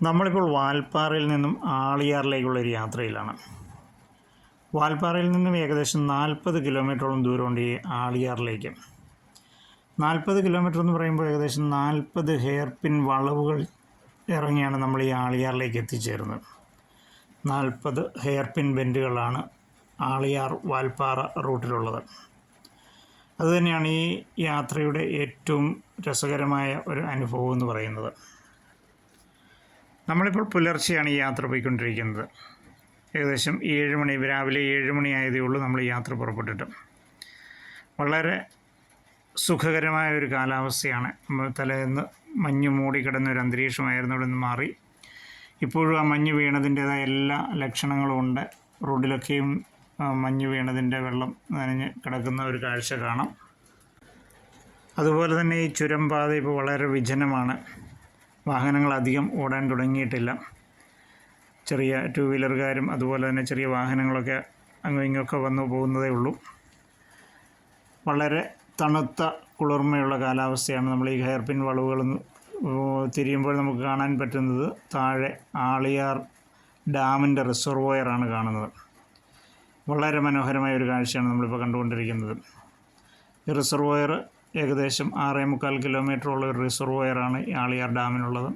നമ്മളിപ്പോൾ വാൽപ്പാറയിൽ നിന്നും ആളിയാറിലേക്കുള്ളൊരു യാത്രയിലാണ്. വാൽപ്പാറയിൽ നിന്നും ഏകദേശം 40 കിലോമീറ്ററോളം ദൂരമുണ്ട് ഈ ആളിയാറിലേക്ക്. 40 കിലോമീറ്റർ എന്ന് പറയുമ്പോൾ ഏകദേശം 40 ഹെയർ പിൻ വളവുകൾ ഇറങ്ങിയാണ് നമ്മൾ ഈ ആളിയാറിലേക്ക് എത്തിച്ചേരുന്നത്. 40 ഹെയർ പിൻ ബെൻഡുകളാണ് ആളിയാർ വാൽപ്പാറ റൂട്ടിലുള്ളത്. അതുതന്നെയാണ് ഈ യാത്രയുടെ ഏറ്റവും രസകരമായ ഒരു അനുഭവം എന്ന് പറയുന്നത്. നമ്മളിപ്പോൾ പുലർച്ചെയാണ് ഈ യാത്ര പോയിക്കൊണ്ടിരിക്കുന്നത്. ഏകദേശം 7 മണി, രാവിലെ 7 മണി ആയതേ ഉള്ളൂ നമ്മൾ ഈ യാത്ര പുറപ്പെട്ടിട്ട്. വളരെ സുഖകരമായ ഒരു കാലാവസ്ഥയാണ്. തലേന്ന് മഞ്ഞ് മൂടിക്കിടന്ന ഒരു അന്തരീക്ഷമായിരുന്നു. ഇവിടെ നിന്ന് മാറി ഇപ്പോഴും ആ മഞ്ഞ് വീണതിൻ്റേതായ എല്ലാ ലക്ഷണങ്ങളും ഉണ്ട്. റോഡിലൊക്കെയും മഞ്ഞ് വീണതിൻ്റെ വെള്ളം നനഞ്ഞ് കിടക്കുന്ന ഒരു കാഴ്ച കാണാം. അതുപോലെ തന്നെ ഈ ചുരം പാത ഇപ്പോൾ വളരെ വിജനമാണ്. വാഹനങ്ങൾ അധികം ഓടാൻ തുടങ്ങിയിട്ടില്ല. ചെറിയ 2 വീലറുകാരും അതുപോലെ തന്നെ ചെറിയ വാഹനങ്ങളൊക്കെ അങ്ങും ഇങ്ങൊക്കെ വന്നു പോകുന്നതേ ഉള്ളൂ. വളരെ തണുത്ത കുളിർമയുള്ള കാലാവസ്ഥയാണ്. നമ്മൾ ഈ ഹെയർ പിൻ വളവുകൾ തിരിയുമ്പോൾ നമുക്ക് കാണാൻ പറ്റുന്നത് താഴെ ആളിയാർ ഡാമിൻ്റെ റിസർവോയറാണ് കാണുന്നത്. വളരെ മനോഹരമായ ഒരു കാഴ്ചയാണ് നമ്മളിപ്പോൾ കണ്ടുകൊണ്ടിരിക്കുന്നത്. ഈ റിസർവോയർ ഏകദേശം 6.25 കിലോമീറ്ററുള്ള ഒരു റിസർവോയറാണ് ആളിയാർ ഡാമിനുള്ളത്.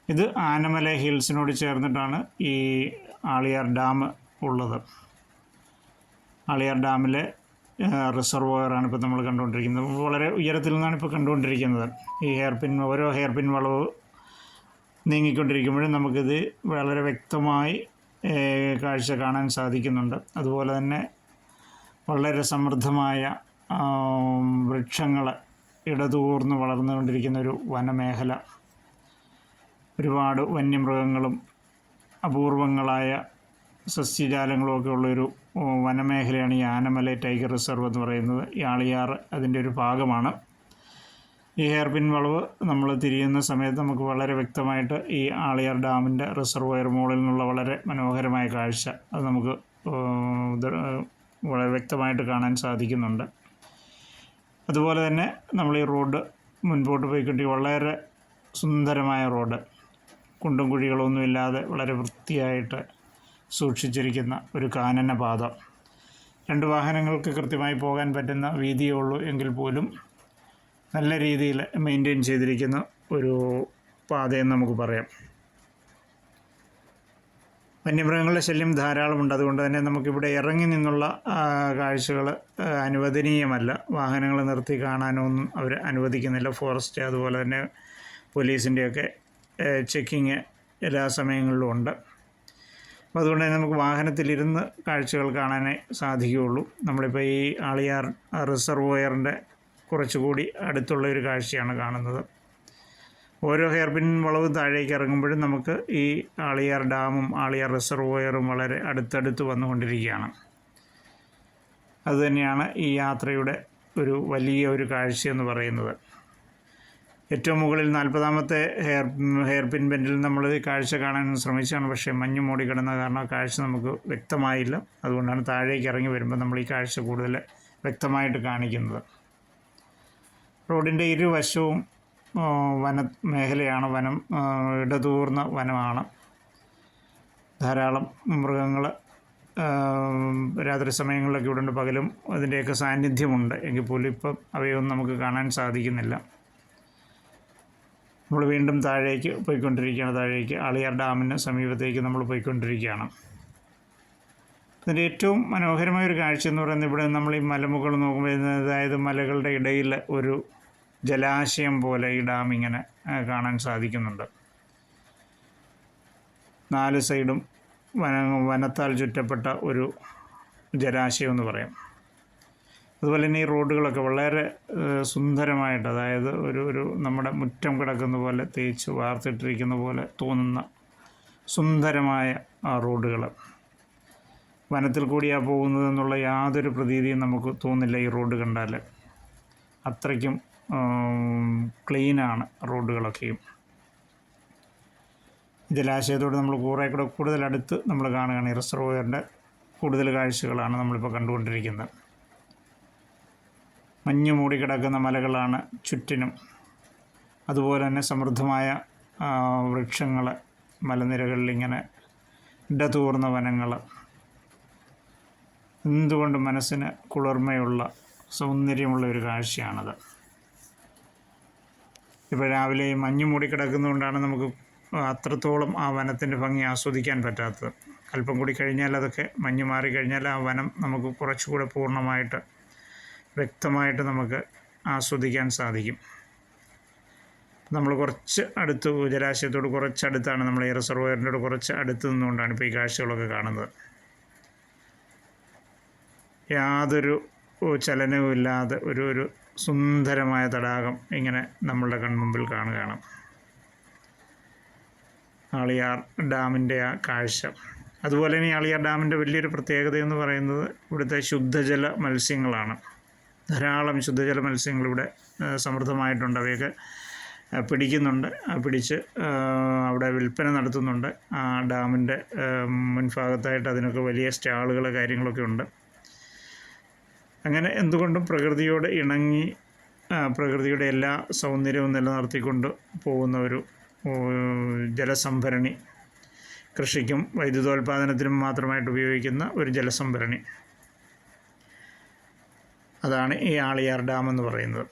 ഇത് ആനമല ഹിൽസിനോട് ചേർന്നിട്ടാണ് ഈ ആളിയാർ ഡാം ഉള്ളത്. ആളിയാർ ഡാമിലെ റിസർവോയറാണ് ഇപ്പോൾ നമ്മൾ കണ്ടുകൊണ്ടിരിക്കുന്നത്. വളരെ ഉയരത്തിൽ നിന്നാണ് ഇപ്പോൾ കണ്ടുകൊണ്ടിരിക്കുന്നത്. ഈ ഓരോ ഹെയർ പിൻ വളവ് നീങ്ങിക്കൊണ്ടിരിക്കുമ്പോഴും നമുക്കിത് വളരെ വ്യക്തമായി കാഴ്ച കാണാൻ സാധിക്കുന്നുണ്ട്. അതുപോലെ തന്നെ വളരെ സമൃദ്ധമായ വൃക്ഷങ്ങൾ ഇടതൂർന്ന് വളർന്നുകൊണ്ടിരിക്കുന്ന ഒരു വനമേഖല. ഒരുപാട് വന്യമൃഗങ്ങളും അപൂർവങ്ങളായ സസ്യജാലങ്ങളും ഒക്കെ ഉള്ളൊരു വനമേഖലയാണ് ഈ ആനമല ടൈഗർ റിസർവ് എന്ന് പറയുന്നത്. ഈ ആളിയാർ അതിൻ്റെ ഒരു ഭാഗമാണ്. ഈ ഹെയർ പിൻ വളവ് നമ്മൾ തിരിയുന്ന സമയത്ത് നമുക്ക് വളരെ വ്യക്തമായിട്ട് ഈ ആളിയാർ ഡാമിൻ്റെ റിസർവോയർ മുകളിൽ നിന്നുള്ള വളരെ മനോഹരമായ കാഴ്ച അത് നമുക്ക് വളരെ വ്യക്തമായിട്ട് കാണാൻ സാധിക്കുന്നുണ്ട്. അതുപോലെ തന്നെ നമ്മൾ ഈ റോഡ് മുൻപോട്ട് പോയിക്കൊണ്ടി വളരെ സുന്ദരമായ റോഡ്, കുണ്ടും കുഴികളൊന്നുമില്ലാതെ വളരെ വൃത്തിയായിട്ട് സൂക്ഷിച്ചിരിക്കുന്ന ഒരു കാനന പാത. 2 വാഹനങ്ങൾക്ക് കൃത്യമായി പോകാൻ പറ്റുന്ന വീതിയേ ഉള്ളൂ എങ്കിൽ പോലും നല്ല രീതിയിൽ മെയിൻറ്റെയിൻ ചെയ്തിരിക്കുന്ന ഒരു പാതയെന്ന് നമുക്ക് പറയാം. വന്യമൃഗങ്ങളുടെ ശല്യം ധാരാളമുണ്ട്. അതുകൊണ്ട് തന്നെ നമുക്കിവിടെ ഇറങ്ങി നിന്നുള്ള കാഴ്ചകൾ അനുവദനീയമല്ല. വാഹനങ്ങൾ നിർത്തി കാണാനൊന്നും അവർ അനുവദിക്കുന്നില്ല. ഫോറസ്റ്റ് അതുപോലെ തന്നെ പോലീസിൻ്റെയൊക്കെ ചെക്കിങ് എല്ലാ സമയങ്ങളിലും ഉണ്ട്. അപ്പോൾ അതുകൊണ്ട് തന്നെ നമുക്ക് വാഹനത്തിലിരുന്ന് കാഴ്ചകൾ കാണാനേ സാധിക്കുകയുള്ളൂ. നമ്മളിപ്പോൾ ഈ ആളിയാർ റിസർവോയറിൻ്റെ കുറച്ചുകൂടി അടുത്തുള്ള ഒരു കാഴ്ചയാണ് കാണുന്നത്. ഓരോ ഹെയർ പിൻ വളവ് താഴേക്ക് ഇറങ്ങുമ്പോഴും നമുക്ക് ഈ ആളിയാർ ഡാമും ആളിയാർ റിസർവോയറും വളരെ അടുത്തടുത്ത് വന്നുകൊണ്ടിരിക്കുകയാണ്. അതുതന്നെയാണ് ഈ യാത്രയുടെ ഒരു വലിയ ഒരു കാഴ്ചയെന്ന് പറയുന്നത്. ഏറ്റവും മുകളിൽ 40ാമത്തെ ഹെയർ പിൻ ബെൻഡിൽ നമ്മൾ ഈ കാഴ്ച കാണാൻ ശ്രമിച്ചാണ്. പക്ഷേ മഞ്ഞ് മൂടിക്കിടന്ന കാരണം ആ കാഴ്ച നമുക്ക് വ്യക്തമായില്ല. അതുകൊണ്ടാണ് താഴേക്ക് ഇറങ്ങി വരുമ്പോൾ നമ്മൾ ഈ കാഴ്ച കൂടുതൽ വ്യക്തമായിട്ട് കാണിക്കുന്നത്. റോഡിൻ്റെ ഇരുവശവും വനമേഖലയാണ്. ഇടതൂർന്ന വനമാണ്. ധാരാളം മൃഗങ്ങൾ രാത്രി സമയങ്ങളിലൊക്കെ ഇവിടെ ഉണ്ട്. പകലും അതിൻ്റെയൊക്കെ സാന്നിധ്യമുണ്ട്. എങ്കിൽ പോലും ഇപ്പം അവയൊന്നും നമുക്ക് കാണാൻ സാധിക്കുന്നില്ല. നമ്മൾ വീണ്ടും താഴേക്ക് പോയിക്കൊണ്ടിരിക്കുകയാണ്. താഴേക്ക് ആളിയാർ ഡാമിന് സമീപത്തേക്ക് നമ്മൾ പോയിക്കൊണ്ടിരിക്കുകയാണ്. അതിൻ്റെ ഏറ്റവും മനോഹരമായൊരു കാഴ്ച എന്ന് പറയുന്നത് ഇവിടെ നമ്മൾ ഈ മലമുകൾ നോക്കുമ്പോൾ, അതായത് മലകളുടെ ഇടയിൽ ഒരു ജലാശയം പോലെ ഈ ഡാം ഇങ്ങനെ കാണാൻ സാധിക്കുന്നുണ്ട്. 4 സൈഡും വനത്താൽ ചുറ്റപ്പെട്ട ഒരു ജലാശയം എന്ന് പറയാം. അതുപോലെ തന്നെ ഈ റോഡുകളൊക്കെ വളരെ സുന്ദരമായിട്ട്, അതായത് ഒരു നമ്മുടെ മുറ്റം കിടക്കുന്ന പോലെ തേച്ച് വാർത്തിട്ടിരിക്കുന്ന പോലെ തോന്നുന്ന സുന്ദരമായ ആ റോഡുകൾ. വനത്തിൽ കൂടിയാണ് പോകുന്നതെന്നുള്ള യാതൊരു പ്രതീതിയും നമുക്ക് തോന്നില്ല ഈ റോഡ് കണ്ടാൽ. അത്രയ്ക്കും ക്ലീനാണ് റോഡുകളൊക്കെയും. ജലാശയത്തോട് നമ്മൾ കൂടുതൽ അടുത്ത് നമ്മൾ കാണുകയാണ്. ഈ റിസർവോയറിൻ്റെ കൂടുതൽ കാഴ്ചകളാണ് നമ്മളിപ്പോൾ കണ്ടുകൊണ്ടിരിക്കുന്നത്. മഞ്ഞ് മൂടിക്കിടക്കുന്ന മലകളാണ് ചുറ്റിനും. അതുപോലെ തന്നെ സമൃദ്ധമായ വൃക്ഷങ്ങൾ, മലനിരകളിലിങ്ങനെ ഇടതൂർന്ന വനങ്ങൾ, എന്തുകൊണ്ട് മനസ്സിന് കുളിർമയുള്ള സൗന്ദര്യമുള്ള ഒരു കാഴ്ചയാണത്. ഇപ്പോൾ രാവിലെ മഞ്ഞ് മൂടിക്കിടക്കുന്നതുകൊണ്ടാണ് നമുക്ക് അത്രത്തോളം ആ വനത്തിൻ്റെ ഭംഗി ആസ്വദിക്കാൻ പറ്റാത്തത്. അല്പം കൂടി കഴിഞ്ഞാൽ അതൊക്കെ മഞ്ഞ് മാറിക്കഴിഞ്ഞാൽ ആ വനം നമുക്ക് കുറച്ചുകൂടെ പൂർണ്ണമായിട്ട് വ്യക്തമായിട്ട് നമുക്ക് ആസ്വദിക്കാൻ സാധിക്കും. നമ്മൾ കുറച്ച് അടുത്ത്, ജലാശയത്തോട് കുറച്ചടുത്താണ്, നമ്മൾ ഈ റിസർവോയറിൻ്റെ കുറച്ച് അടുത്ത് നിന്നുകൊണ്ടാണ് ഇപ്പോൾ ഈ കാഴ്ചകളൊക്കെ കാണുന്നത്. യാതൊരു ചലനവുമില്ലാതെ ഒരു സുന്ദരമായ തടാകം ഇങ്ങനെ നമ്മളുടെ കൺമുമ്പിൽ കാണുകയാണ്. ആളിയാർ ഡാമിൻ്റെ ആ കാഴ്ച. അതുപോലെ തന്നെ ആളിയാർ ഡാമിൻ്റെ വലിയൊരു പ്രത്യേകത എന്ന് പറയുന്നത് ഇവിടുത്തെ ശുദ്ധജല മത്സ്യങ്ങളാണ്. ധാരാളം ശുദ്ധജല മത്സ്യങ്ങൾ ഇവിടെ സമൃദ്ധമായിട്ടുണ്ട്. അവയൊക്കെ പിടിക്കുന്നുണ്ട്, പിടിച്ച് അവിടെ വിൽപ്പന നടത്തുന്നുണ്ട്. ആ ഡാമിൻ്റെ മുൻഭാഗത്തായിട്ട് അതിനൊക്കെ വലിയ സ്റ്റാളുകൾ കാര്യങ്ങളൊക്കെ ഉണ്ട്. അങ്ങനെ എന്തുകൊണ്ടും പ്രകൃതിയോട് ഇണങ്ങി പ്രകൃതിയുടെ എല്ലാ സൗന്ദര്യവും നിലനിർത്തിക്കൊണ്ട് പോകുന്ന ഒരു ജലസംഭരണി, കൃഷിക്കും വൈദ്യുതോൽപാദനത്തിനും മാത്രമായിട്ട് ഉപയോഗിക്കുന്ന ഒരു ജലസംഭരണി, അതാണ് ഈ ആളിയാർ ഡാം എന്ന് പറയുന്നത്.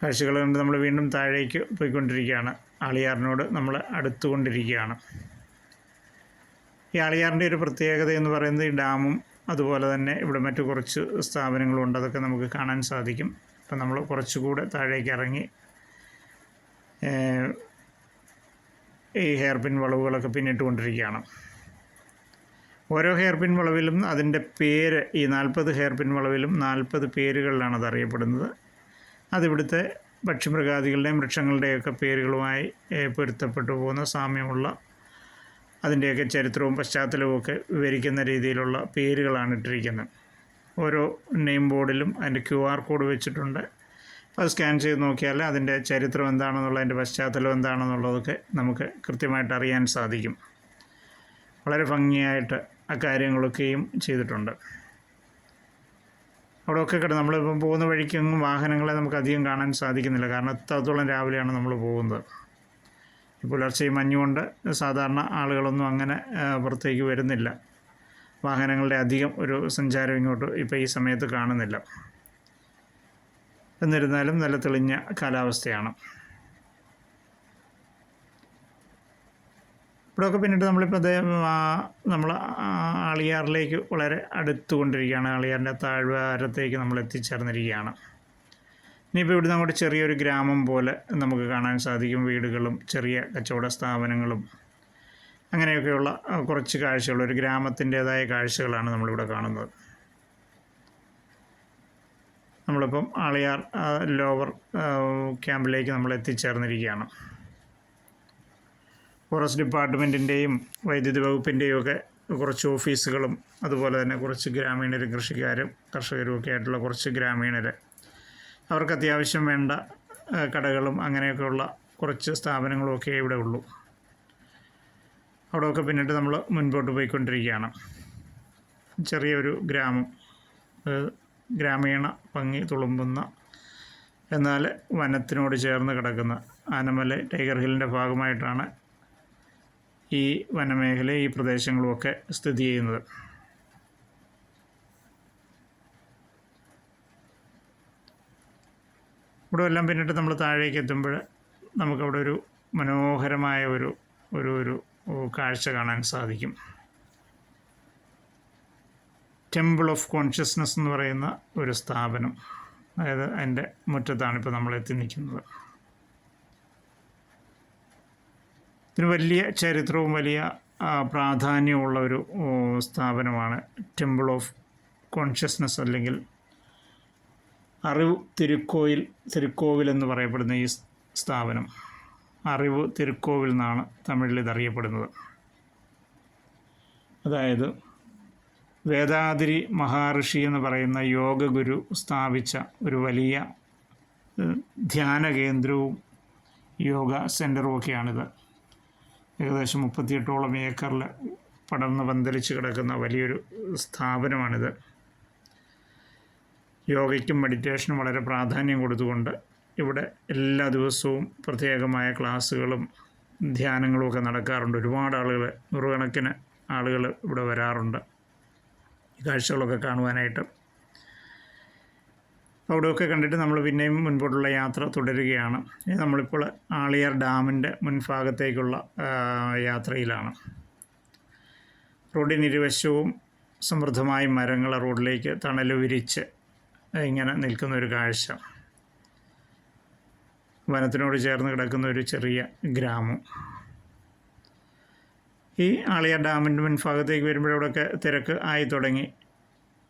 കാഴ്ചകൾ കണ്ട് നമ്മൾ വീണ്ടും താഴേക്ക് പോയിക്കൊണ്ടിരിക്കുകയാണ്. ആളിയാറിനോട് നമ്മൾ അടുത്തുകൊണ്ടിരിക്കുകയാണ്. ഈ ആളിയാറിൻ്റെ ഒരു പ്രത്യേകത എന്ന് പറയുന്നത് ഈ ഡാമും അതുപോലെ തന്നെ ഇവിടെ മറ്റു കുറച്ച് സ്ഥാപനങ്ങളുണ്ട്, അതൊക്കെ നമുക്ക് കാണാൻ സാധിക്കും. അപ്പം നമ്മൾ കുറച്ചുകൂടെ താഴേക്ക് ഇറങ്ങി ഈ ഹെയർ പിൻ വളവുകളൊക്കെ പിന്നിട്ടുകൊണ്ടിരിക്കുകയാണ്. ഓരോ ഹെയർ പിൻ വളവിലും അതിൻ്റെ പേര്, ഈ 40 ഹെയർ പിൻ വളവിലും 40 പേരുകളിലാണ് അത് അറിയപ്പെടുന്നത്. അതിവിടുത്തെ പക്ഷിമൃഗാദികളുടെയും വൃക്ഷങ്ങളുടെയൊക്കെ പേരുകളുമായി പൊരുത്തപ്പെട്ടു പോകുന്ന സാമ്യമുള്ള, അതിൻ്റെയൊക്കെ ചരിത്രവും പശ്ചാത്തലവും ഒക്കെ വിവരിക്കുന്ന രീതിയിലുള്ള പേരുകളാണ് ഇട്ടിരിക്കുന്നത്. ഓരോ നെയിം ബോർഡിലും അതിൻ്റെ QR കോഡ് വെച്ചിട്ടുണ്ട്. അത് സ്കാൻ ചെയ്ത് നോക്കിയാൽ അതിൻ്റെ ചരിത്രം എന്താണെന്നുള്ള, അതിൻ്റെ പശ്ചാത്തലം എന്താണെന്നുള്ളതൊക്കെ നമുക്ക് കൃത്യമായിട്ട് അറിയാൻ സാധിക്കും. വളരെ ഭംഗിയായിട്ട് അക്കാര്യങ്ങളൊക്കെയും ചെയ്തിട്ടുണ്ട്. അവിടെയൊക്കെ നമ്മളിപ്പം പോകുന്ന വഴിക്കെങ്ങും വാഹനങ്ങളെ നമുക്ക് അധികം കാണാൻ സാധിക്കുന്നില്ല. കാരണം അത്രത്തോളം രാവിലെയാണ് നമ്മൾ പോകുന്നത്. പുലർച്ചെ മഞ്ഞുകൊണ്ട് സാധാരണ ആളുകളൊന്നും അങ്ങനെ പുറത്തേക്ക് വരുന്നില്ല. വാഹനങ്ങളുടെ അധികം ഒരു സഞ്ചാരം ഇങ്ങോട്ട് ഇപ്പോൾ ഈ സമയത്ത് കാണുന്നില്ല. എന്നിരുന്നാലും നല്ല തെളിഞ്ഞ കാലാവസ്ഥയാണ്. ഇവിടെയൊക്കെ പിന്നിട്ട് നമ്മളിപ്പോൾ നമ്മൾ ആളിയാറിലേക്ക് വളരെ അടുത്തുകൊണ്ടിരിക്കുകയാണ്. ആളിയാറിൻ്റെ താഴ്വാരത്തേക്ക് നമ്മൾ എത്തിച്ചേർന്നിരിക്കുകയാണ്. ഇനിയിപ്പോൾ ഇവിടുന്ന് അങ്ങോട്ട് ചെറിയൊരു ഗ്രാമം പോലെ നമുക്ക് കാണാൻ സാധിക്കും. വീടുകളും ചെറിയ കച്ചവട സ്ഥാപനങ്ങളും അങ്ങനെയൊക്കെയുള്ള കുറച്ച് കാഴ്ചകൾ, ഒരു ഗ്രാമത്തിൻ്റേതായ കാഴ്ചകളാണ് നമ്മളിവിടെ കാണുന്നത്. നമ്മളിപ്പം ആളിയാർ ലോവർ ക്യാമ്പിലേക്ക് നമ്മൾ എത്തിച്ചേർന്നിരിക്കുകയാണ്. ഫോറസ്റ്റ് ഡിപ്പാർട്ട്മെൻറ്റിൻ്റെയും വൈദ്യുതി വകുപ്പിൻ്റെയും ഒക്കെ കുറച്ച് ഓഫീസുകളും അതുപോലെ തന്നെ കുറച്ച് ഗ്രാമീണരും കർഷകരും ഒക്കെ ആയിട്ടുള്ള കുറച്ച് ഗ്രാമീണർ, അവർക്ക് അത്യാവശ്യം വേണ്ട കടകളും അങ്ങനെയൊക്കെയുള്ള കുറച്ച് സ്ഥാപനങ്ങളുമൊക്കെ ഇവിടെ ഉള്ളൂ. അവിടെയൊക്കെ പിന്നിട്ട് നമ്മൾ മുൻപോട്ട് പോയിക്കൊണ്ടിരിക്കുകയാണ്. ചെറിയൊരു ഗ്രാമം, ഗ്രാമീണ ഭംഗി തുളുമ്പുന്ന, എന്നാൽ വനത്തിനോട് ചേർന്ന് കിടക്കുന്ന ആനമല ടൈഗർ ഹില്ലിൻ്റെ ഭാഗമായിട്ടാണ് ഈ വനമേഖല, ഈ പ്രദേശങ്ങളുമൊക്കെ സ്ഥിതി ചെയ്യുന്നത്. ഇവിടെ എല്ലാം പിന്നിട്ട് നമ്മൾ താഴേക്ക് എത്തുമ്പോൾ നമുക്കവിടെ ഒരു മനോഹരമായ ഒരു കാഴ്ച കാണാൻ സാധിക്കും. ടെമ്പിൾ ഓഫ് കോൺഷ്യസ്നസ് എന്ന് പറയുന്ന ഒരു സ്ഥാപനം, അതായത് അതിൻ്റെ മുറ്റത്താണ് ഇപ്പോൾ നമ്മൾ എത്തി നിൽക്കുന്നത്. ഇതിന് വലിയ ചരിത്രവും വലിയ പ്രാധാന്യമുള്ള ഒരു സ്ഥാപനമാണ് ടെമ്പിൾ ഓഫ് കോൺഷ്യസ്നസ്, അല്ലെങ്കിൽ അറിവ് തിരുക്കോവിൽ എന്ന് പറയപ്പെടുന്ന ഈ സ്ഥാപനം. അറിവ് തിരുക്കോവിൽ എന്നാണ് തമിഴിൽ ഇതറിയപ്പെടുന്നത്. അതായത് വേദാദ്രി മഹർഷി എന്ന് പറയുന്ന യോഗ ഗുരു സ്ഥാപിച്ച ഒരു വലിയ ധ്യാന കേന്ദ്രവും യോഗ സെൻറ്ററും ഒക്കെയാണിത്. ഏകദേശം 38ഓളം ഏക്കറിൽ പടർന്ന് പന്തലിച്ച് കിടക്കുന്ന വലിയൊരു സ്ഥാപനമാണിത്. യോഗയ്ക്കും മെഡിറ്റേഷനും വളരെ പ്രാധാന്യം കൊടുത്തുകൊണ്ട് ഇവിടെ എല്ലാ ദിവസവും പ്രത്യേകമായ ക്ലാസ്സുകളും ധ്യാനങ്ങളും ഒക്കെ നടക്കാറുണ്ട്. ഒരുപാട് ആളുകൾ, നൂറുകണക്കിന് ആളുകൾ ഇവിടെ വരാറുണ്ട് ഈ കാഴ്ചകളൊക്കെ കാണുവാനായിട്ട്. അവിടെയൊക്കെ കണ്ടിട്ട് നമ്മൾ പിന്നെയും മുൻപോട്ടുള്ള യാത്ര തുടരുകയാണ്. നമ്മളിപ്പോൾ ആളിയാർ ഡാമിൻ്റെ മുൻഭാഗത്തേക്കുള്ള യാത്രയിലാണ്. റോഡിനിരുവശവും സമൃദ്ധമായ മരങ്ങൾ റോഡിലേക്ക് തണൽ വിരിച്ച് ഇങ്ങനെ നിൽക്കുന്നൊരു കാഴ്ച. വനത്തിനോട് ചേർന്ന് കിടക്കുന്ന ഒരു ചെറിയ ഗ്രാമം. ഈ ആളിയാർ ഡാമിൻ്റെ മുൻഭാഗത്തേക്ക് വരുമ്പോഴവിടെയൊക്കെ തിരക്ക് ആയി തുടങ്ങി.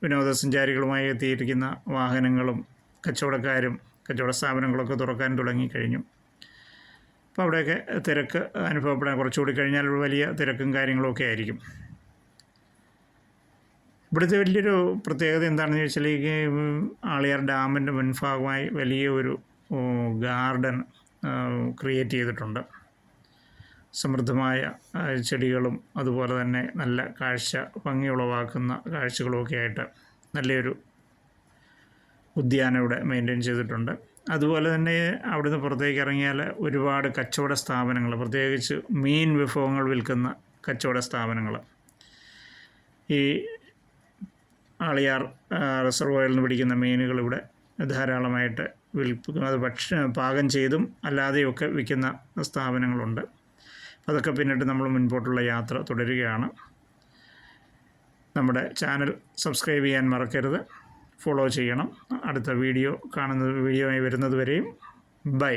വിനോദസഞ്ചാരികളുമായി എത്തിയിരിക്കുന്ന വാഹനങ്ങളും കച്ചവടക്കാരും കച്ചവട സ്ഥാപനങ്ങളൊക്കെ തുറക്കാൻ തുടങ്ങിക്കഴിഞ്ഞു. അപ്പോൾ അവിടെയൊക്കെ തിരക്ക് അനുഭവപ്പെടാൻ കുറച്ചുകൂടി കഴിഞ്ഞാൽ വലിയ തിരക്കും കാര്യങ്ങളൊക്കെ ആയിരിക്കും. ഇവിടുത്തെ വലിയൊരു പ്രത്യേകത എന്താണെന്ന് ചോദിച്ചാൽ, ഈ ആളിയാർ ഡാമിൻ്റെ മുൻഭാഗമായി വലിയ ഒരു ഗാർഡൻ ക്രിയേറ്റ് ചെയ്തിട്ടുണ്ട്. സമൃദ്ധമായ ചെടികളും അതുപോലെ തന്നെ നല്ല കാഴ്ച ഭംഗിയുളവാക്കുന്ന കാഴ്ചകളുമൊക്കെ ആയിട്ട് നല്ലൊരു ഉദ്യാനം ഇവിടെ മെയിൻറ്റെയിൻ ചെയ്തിട്ടുണ്ട്. അതുപോലെ തന്നെ അവിടുന്ന് പുറത്തേക്ക് ഇറങ്ങിയാൽ ഒരുപാട് കച്ചവട സ്ഥാപനങ്ങൾ, പ്രത്യേകിച്ച് മീൻ വിഭവങ്ങൾ വിൽക്കുന്ന കച്ചവട സ്ഥാപനങ്ങൾ ഈ ആളിയാർ റിസർവോയറിൽ നിന്ന് പിടിക്കുന്ന മീനുകൾ ഇവിടെ ധാരാളമായിട്ട് അത് പാകം ചെയ്തും അല്ലാതെയൊക്കെ വിൽക്കുന്ന സ്ഥാപനങ്ങളുണ്ട്. അതൊക്കെ പിന്നിട്ട് നമ്മൾ മുൻപോട്ടുള്ള യാത്ര തുടരുകയാണ്. നമ്മുടെ ചാനൽ സബ്സ്ക്രൈബ് ചെയ്യാൻ മറക്കരുത്, ഫോളോ ചെയ്യണം. അടുത്ത വീഡിയോയുമായി വരുന്നത് വരെയും ബൈ.